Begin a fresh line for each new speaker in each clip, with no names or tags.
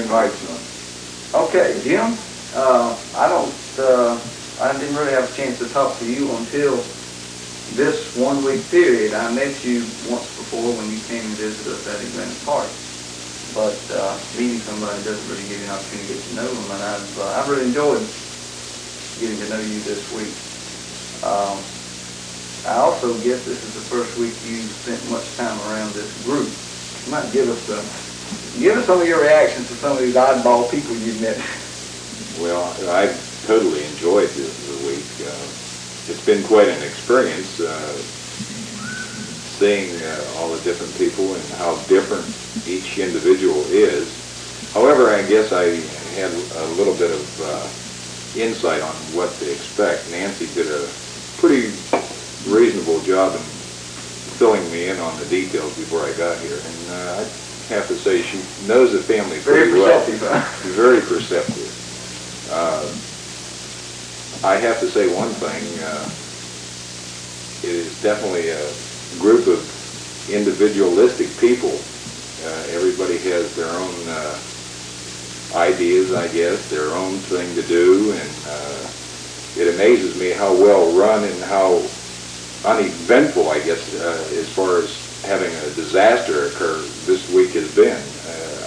invite you. Okay, Jim, I didn't really have a chance to talk to you until this 1 week period. I met you once before when you came and visited us at Atlantic Park. But meeting somebody doesn't really give you an opportunity to get to know them, and I've really enjoyed getting to know you this week. I also guess this is the first week you spent much time around this group. You might give us some of your reactions to some of these oddball people you've met.
Well, I've totally enjoyed the week. It's been quite an experience seeing all the different people and how different each individual is. However, I guess I had a little bit of insight on what to expect. Nancy did a pretty reasonable job in filling me in on the details before I got here, and I have to say she knows the family pretty well.
Very perceptive, huh?
Very perceptive. I have to say one thing. It is definitely a group of individualistic people. Everybody has their own ideas, I guess, their own thing to do, and it amazes me how well run and how uneventful, I guess, as far as having a disaster occur this week has been.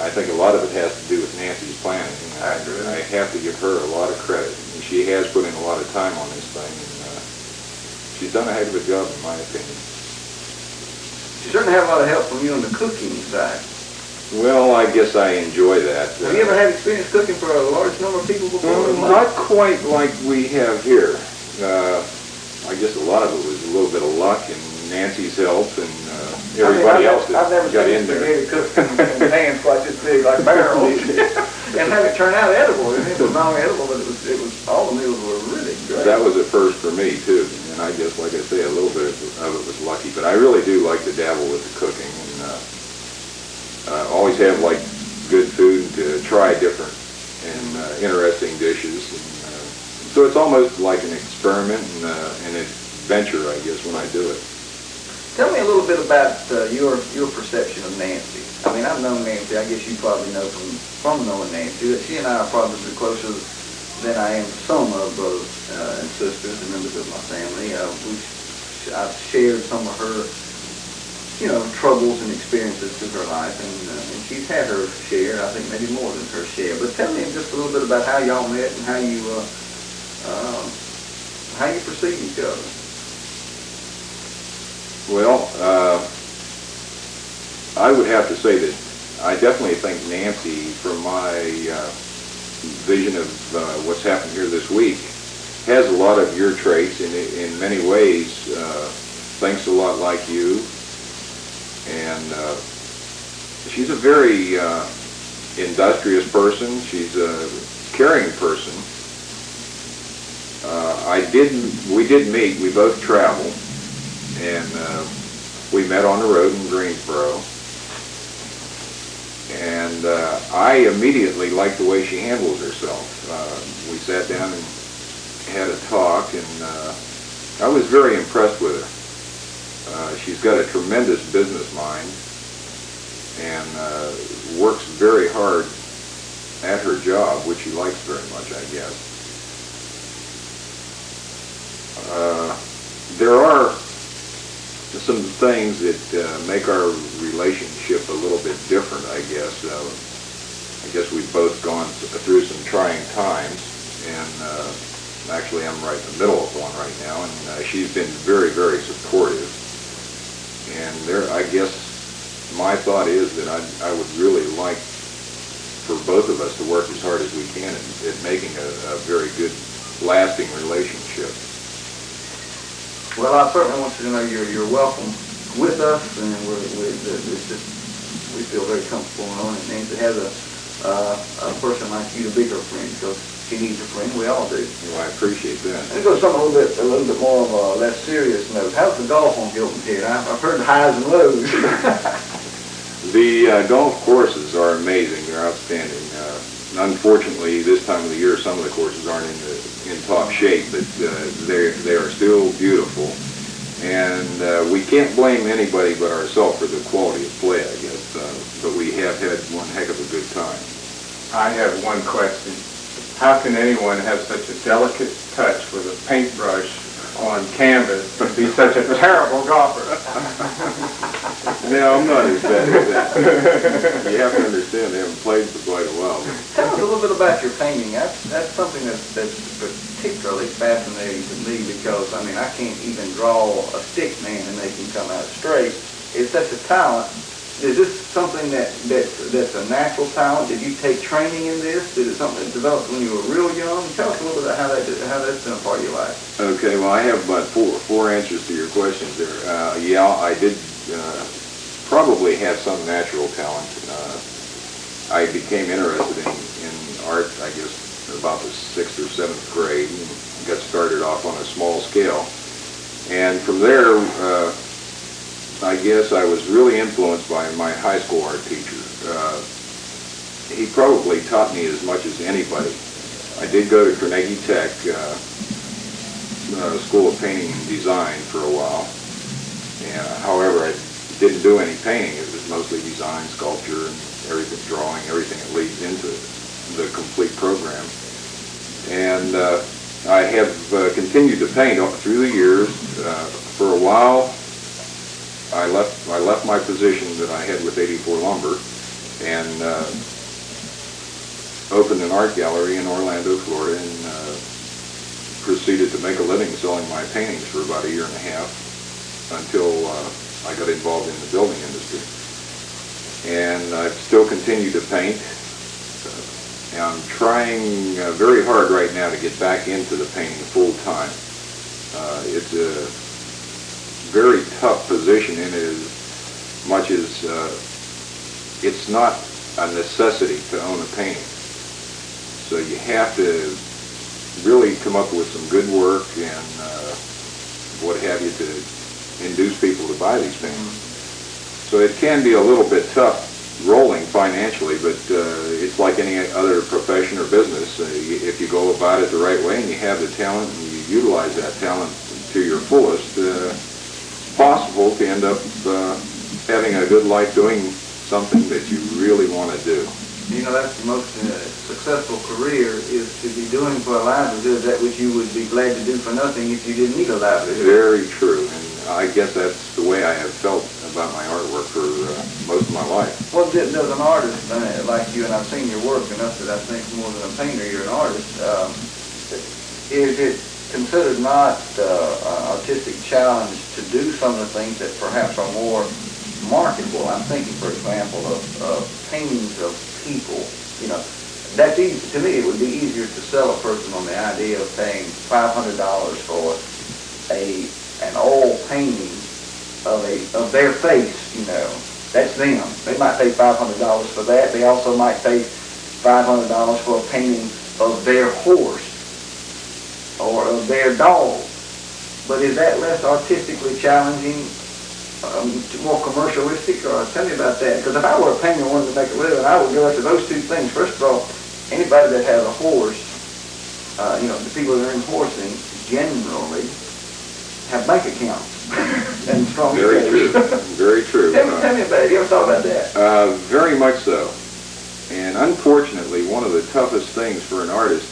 I think a lot of it has to do with Nancy's planning. I have to give her a lot of credit. And she has put in a lot of time on this thing, and she's done a heck of a job, in my opinion.
You certainly have a lot of help from you on the cooking side.
Well, I guess I enjoy that.
Have you ever had experience cooking for a large number of people before?
Not quite like we have here. I guess a lot of it was a little bit of luck and Nancy's help and everybody else that got in there.
I've never seen spaghetti cooked in pans quite this big, like barrels, and have it turn out edible. It was not only edible, but it was all the meals were really great.
That was a first for me too, and I guess, like I say, a little bit of it was lucky. But I really do like to dabble with the cooking, and always have like good food to try different and interesting dishes. And, so it's almost like an experiment and an adventure, I guess, when I do it.
Tell me a little bit about your perception of Nancy. I mean, I've known Nancy. I guess you probably know from knowing Nancy that she and I are probably closer than I am to some of brothers and sisters and members of my family. I've shared some of her, troubles and experiences through her life, and she's had her share. I think maybe more than her share. But tell me just a little bit about how y'all met and how you perceive each other.
Well, I would have to say that I definitely think Nancy, from my vision of what's happened here this week, has a lot of your traits, and in many ways thinks a lot like you. And she's a very industrious person. She's a caring person. We did meet. We both travel, and we met on the road in Greensboro. And I immediately liked the way she handles herself. We sat down and had a talk, and I was very impressed with her. She's got a tremendous business mind and works very hard at her job, which she likes very much, I guess. There are some things that make our relationship a little bit different, I guess. I guess we've both gone through some trying times, and actually I'm right in the middle of one right now, and she's been very, very supportive. And I guess my thought is that I would really like for both of us to work as hard as we can at making a very good, lasting relationship.
Well, I certainly want you to know you're welcome with us, and we feel very comfortable knowing that Nancy has a person like you to be her friend, because she needs a friend. We all do.
Well, I appreciate that.
Let's go to something a little bit more of a less serious note. How's the golf on Hilton Head? I've heard the highs and lows.
The golf courses are amazing. They're outstanding. Unfortunately, this time of the year, some of the courses aren't in top shape, but they are still beautiful. And we can't blame anybody but ourselves for the quality of play, I guess. But we have had one heck of a good time.
I have one question. How can anyone have such a delicate touch with a paintbrush on canvas and be such a terrible golfer?
No, I'm not as bad as that. You have to understand, they haven't played for quite a while.
Tell us a little bit about your painting. That's something that's particularly fascinating to me because, I mean, I can't even draw a stick man and make him come out straight. It's such a talent. Is this something that's a natural talent? Did you take training in this? Did it something that developed when you were real young? Tell us a little bit about how that's been a part of your life.
Okay, well, I have about four answers to your questions there. Yeah, I did probably have some natural talent. I became interested in art, I guess, about the 6th or 7th grade, and got started off on a small scale. And from there, I guess I was really influenced by my high school art teacher. He probably taught me as much as anybody. I did go to Carnegie Tech, School of Painting and Design for a while. And, however, I didn't do any painting. It was mostly design, sculpture, and everything, drawing, everything that leads into the complete program. And I have continued to paint through the years. For a while, I left my position that I had with 84 Lumber and opened an art gallery in Orlando, Florida, and proceeded to make a living selling my paintings for about 1.5 years until I got involved in the building industry. And I've still continued to paint. I'm trying very hard right now to get back into the painting full time. It's a very tough position in as much as it's not a necessity to own a painting. So you have to really come up with some good work and what have you to induce people to buy these paintings. So it can be a little bit tough rolling financially, but it's like any other profession or business. If you go about it the right way and you have the talent and you utilize that talent to your fullest, possible to end up having a good life doing something that you really want to do.
You know, that's the most successful career, is to be doing for a livelihood that which you would be glad to do for nothing if you didn't need a livelihood.
Very true, and I guess that's the way I have felt about my artwork for most of my life.
Well, does an artist like you, and I've seen your work enough that I think more than a painter, you're an artist, is it considered not an artistic challenge to do some of the things that perhaps are more marketable? I'm thinking, for example, of paintings of people. You know, that's easy. To me, it would be easier to sell a person on the idea of paying $500 for an oil painting of their face. You know, that's them. They might pay $500 for that. They also might pay $500 for a painting of their horse or of their dog. But is that less artistically challenging, more commercialistic? Or tell me about that. Because if I were a painter and wanted to make a living, I would go after those two things. First of all, anybody that has a horse, you know, the people that are in horsing generally have bank accounts and strong
Very true. Very true.
Tell me about it. You ever thought about that?
Very much so. And unfortunately, one of the toughest things for an artist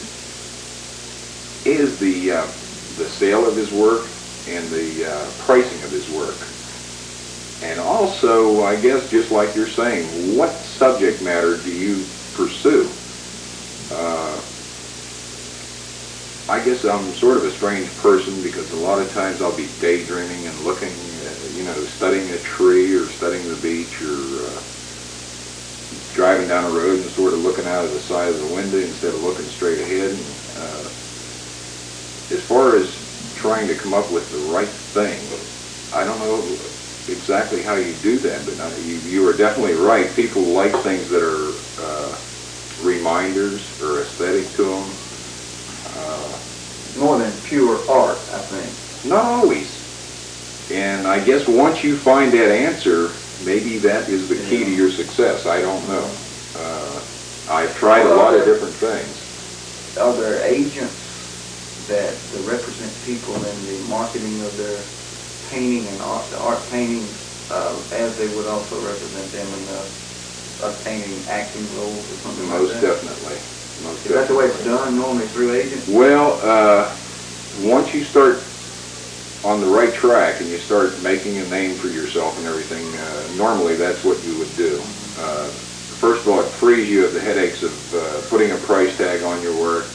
is the sale of his work and the pricing of his work. And also, I guess, just like you're saying, what subject matter do you pursue? I guess I'm sort of a strange person because a lot of times I'll be daydreaming and looking, you know, studying a tree or studying the beach or driving down a road and sort of looking out of the side of the window instead of looking straight ahead. And, as far as trying to come up with the right thing, I don't know exactly how you do that, but you are definitely right. People like things that are reminders or aesthetic to them.
More than pure art, I think.
Not always. And I guess once you find that answer, maybe that is the key to your success. I don't know. I've tried a lot of different things.
Are there agents that represent people in the marketing of their painting and art painting, as they would also represent them in the obtaining acting roles or something
Most
like that?
definitely. Most
Is that the way it's
definitely.
done normally through agents?
Well, once you start on the right track and you start making a name for yourself and everything, normally that's what you would do. First of all, it frees you of the headaches of putting a price tag on your work,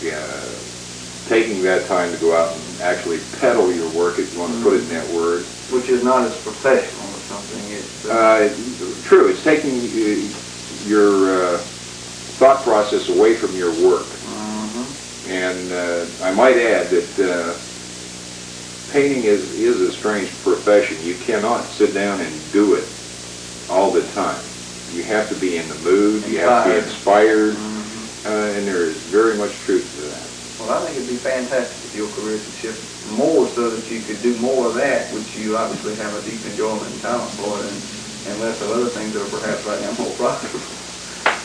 taking that time to go out and actually peddle your work, if you want to put it in that word.
Which is not as professional or something. It's,
True, it's taking your thought process away from your work. And I might add that painting is a strange profession. You cannot sit down and do it all the time. You have to be in the mood, you have to be inspired, and there is very much truth to that.
Well, I think it'd be fantastic if your career could shift more so that you could do more of that, which you obviously have a deep enjoyment and talent for, and less of other things that are perhaps right now more profitable.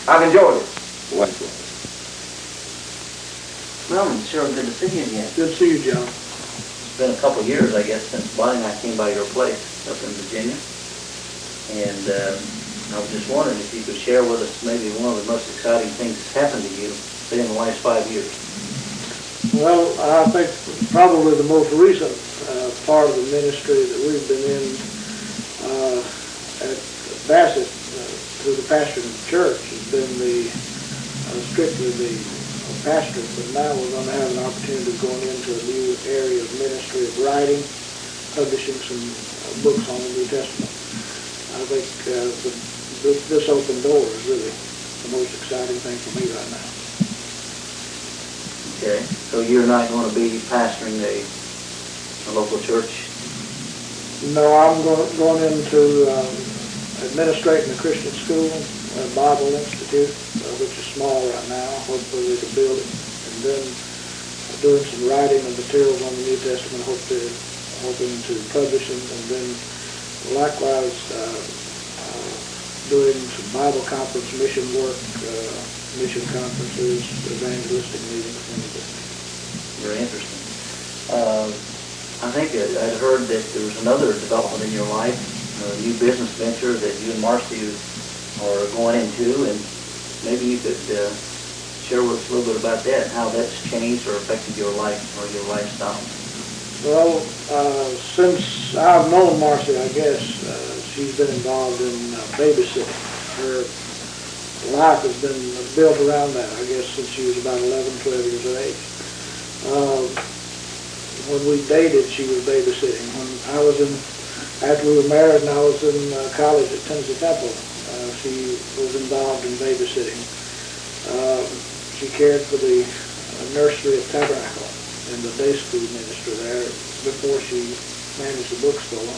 I've enjoyed it.
Likewise.
Well, Cheryl, good to see you again.
Good to see you, John.
It's been a couple of years, I guess, since Bonnie and I came by your place up in Virginia. And I was just wondering if you could share with us maybe one of the most exciting things that's happened to you, say, in the last 5 years.
Well, I think probably the most recent part of the ministry that we've been in at Bassett through the pastoring of the church has been strictly the pastor, but now we're going to have an opportunity of going into a new area of ministry of writing, publishing some books on the New Testament. I think this open door is really the most exciting thing for me right now.
Okay, so you're not going to be pastoring a local church?
No, I'm going into administrating a Christian school, a Bible Institute, which is small right now. Hopefully we can build it. And then doing some writing of materials on the New Testament, hoping to publish them. And then likewise doing some Bible conference mission work, mission conferences, evangelistic meetings, things like that.
Very interesting. I think I'd heard that there was another development in your life, a new business venture that you and Marcy are going into, and maybe you could share with us a little bit about that and how that's changed or affected your life or your lifestyle.
Well, since I've known Marcy, I guess, she's been involved in babysitting. Her life has been built around that, I guess, since she was about 11, 12 years of age. When we dated, she was babysitting. After we were married and I was in college at Tennessee Temple, she was involved in babysitting. She cared for the nursery at Tabernacle in the day school ministry there before she managed the bookstore.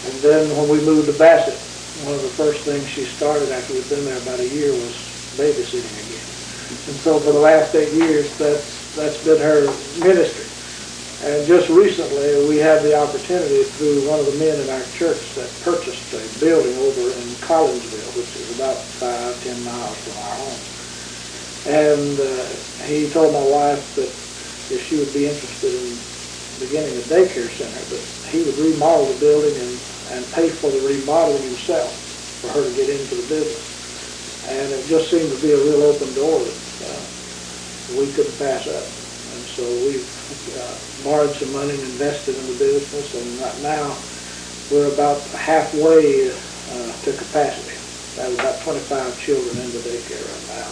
And then when we moved to Bassett, one of the first things she started after we'd been there about a year was babysitting again. And so for the last 8 years, that's been her ministry. And just recently, we had the opportunity through one of the men in our church that purchased a building over in Collinsville, which is about 5-10 miles from our home. And he told my wife that if she would be interested in beginning a daycare center, but he would remodel the building and pay for the remodeling himself for her to get into the business. And it just seemed to be a real open door that we couldn't pass up. And so we've borrowed some money and invested in the business, and right now we're about halfway to capacity. We have about 25 children in the daycare right now.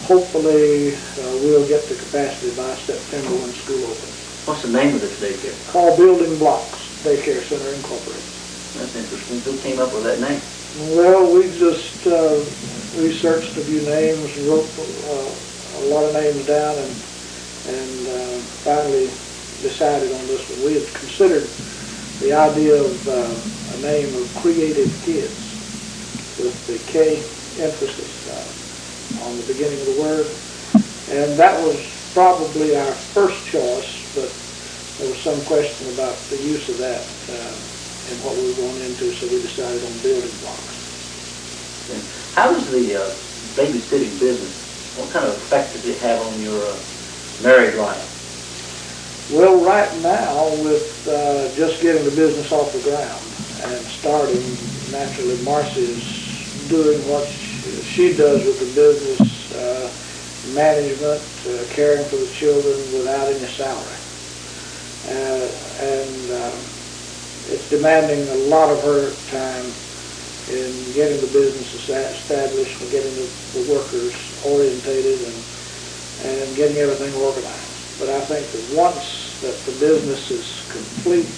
Hopefully we'll get to capacity by September when school opens.
What's the name of this daycare?
Called Building Blocks Daycare Center Incorporated.
That's interesting. Who came up with that name?
Well, we just researched a few names, wrote a lot of names down, and finally decided on this one. We had considered the idea of a name of Creative Kids with the K emphasis on the beginning of the word. And that was probably our first choice, but there was some question about the use of that and what we were going into, so we decided on Building Blocks.
And how does the babysitting business, what kind of effect does it have on your married life?
Well, right now, with just getting the business off the ground and starting, naturally, Marcy is doing what she does with the business management, caring for the children without any salary. It's demanding a lot of her time in getting the business established and getting the workers orientated and getting everything organized. But I think that once that the business is complete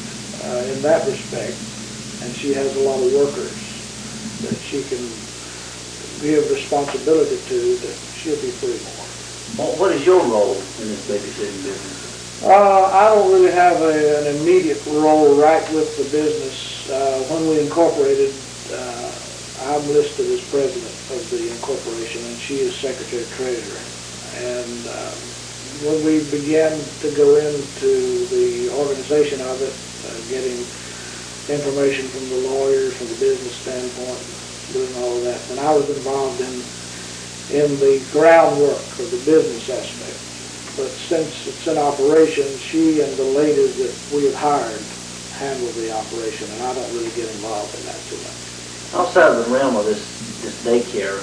in that respect, and she has a lot of workers that she can give responsibility to, that she'll be free more.
Well, what is your role in this babysitting business?
I don't really have an immediate role right with the business. When we incorporated, I'm listed as president of the incorporation, and she is secretary treasurer. And when we began to go into the organization of it, getting information from the lawyers, from the business standpoint, doing all of that, and I was involved in the groundwork of the business aspect. But since it's in operation, she and the ladies that we have hired handle the operation, and I don't really get involved in that too much.
Outside of the realm of this daycare,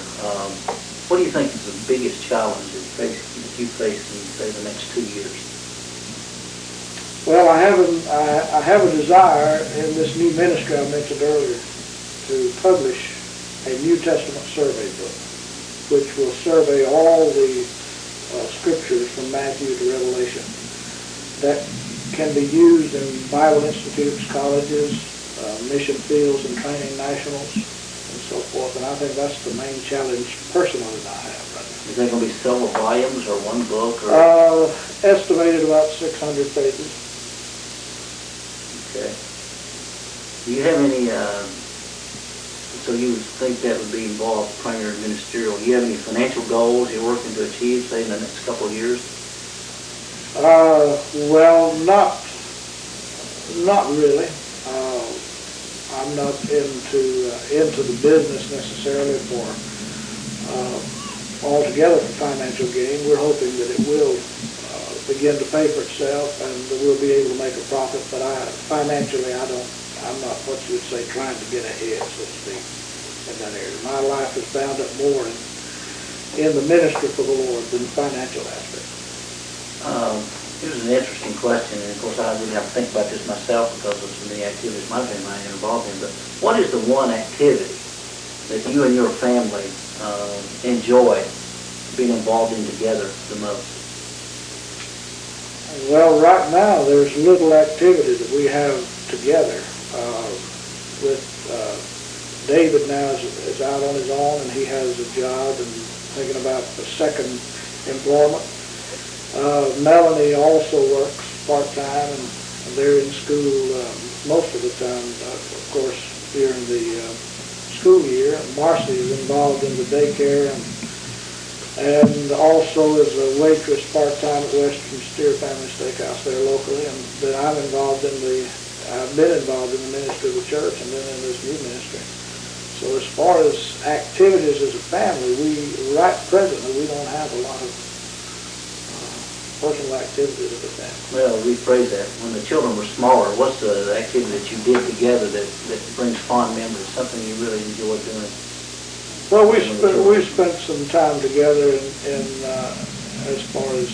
what do you think is the biggest challenge that you face in, say, the next 2 years?
Well, I have a desire in this new ministry I mentioned earlier to publish a New Testament survey book, which will survey all the scriptures from Matthew to Revelation that can be used in Bible institutes, colleges, mission fields and training nationals, and so forth. And I think that's the main challenge personally that I have right now.
Is there going to be several volumes or one book? Or?
Estimated about 600 pages.
Okay. Do you have any, so you think that would be involved primary ministerial, do you have any financial goals you're working to achieve, say, in the next couple of years?
Well, not really. I'm not into the business necessarily for altogether for financial gain. We're hoping that it will begin to pay for itself and that we'll be able to make a profit. But financially, I'm not what you would say trying to get ahead, so to speak, in that area. My life is bound up more in the ministry for the Lord than the financial aspect.
Here's an interesting question, and of course I really have to think about this myself because of some of the activities my family is involved in, but what is the one activity that you and your family enjoy being involved in together the most?
Well, right now there's little activity that we have together. David now is out on his own, and he has a job and thinking about a second employment. Melanie also works part-time, and they're in school most of the time, of course, during the school year. Marcy is involved in the daycare and also is a waitress part-time at Western Steer Family Steakhouse there locally. And then I've been involved in the ministry of the church and then in this new ministry. So as far as activities as a family, presently we don't have a lot of personal activities of the family.
Well, rephrase that. When the children were smaller, what's the activity that you did together that brings fond memories, something you really enjoyed doing?
Well, we spent some time together in as far as